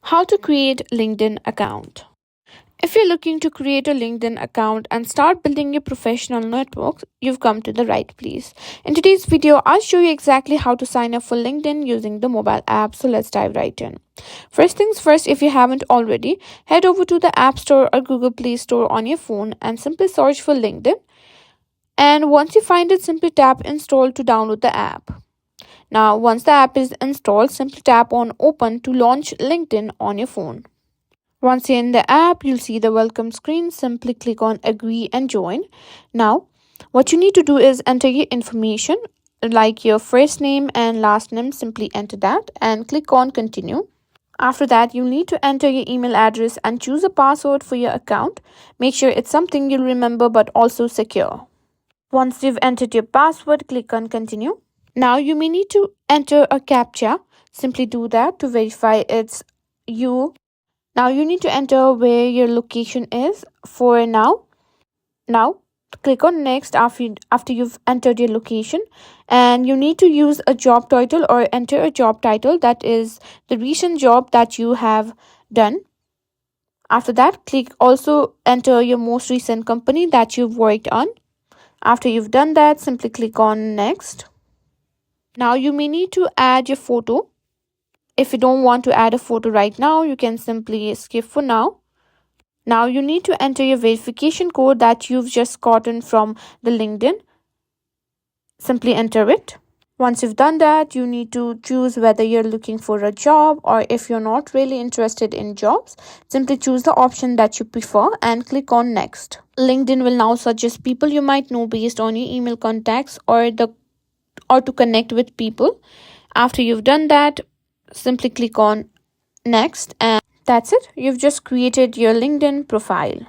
How to create LinkedIn account. If you're looking to create a LinkedIn account and start building your professional network, you've come to the right place. In today's video, I'll show you exactly how to sign up for LinkedIn using the mobile app. So let's dive right in. First things first, if you haven't already, head over to the App Store or Google Play Store on your phone and simply search for LinkedIn. And once you find it, simply tap install to download the app. Now, once the app is installed, simply tap on open to launch LinkedIn on your phone. Once you're in the app, you'll see the welcome screen. Simply click on agree and join. Now, what you need to do is enter your information like your first name and last name. Simply enter that and click on continue. After that, you need to enter your email address and choose a password for your account. Make sure it's something you'll remember but also secure. Once you've entered your password, click on continue. Now you may need to enter a CAPTCHA. Simply do that to verify it's you. Now you need to enter where your location is for now. Now click on next after you've entered your location, and you need to use a job title or enter a job title that is the recent job that you have done. After that, click also enter your most recent company that you've worked on. After you've done that, simply click on next. Now you may need to add your photo. If you don't want to add a photo right now, you can simply skip for now. Now you need to enter your verification code that you've just gotten from the LinkedIn. Simply enter it. Once you've done that, you need to choose whether you're looking for a job, or if you're not really interested in jobs, simply choose the option that you prefer and click on next. LinkedIn will now suggest people you might know based on your email contacts or to connect with people. After you've done that, simply click on next, and that's it. You've just created your LinkedIn profile.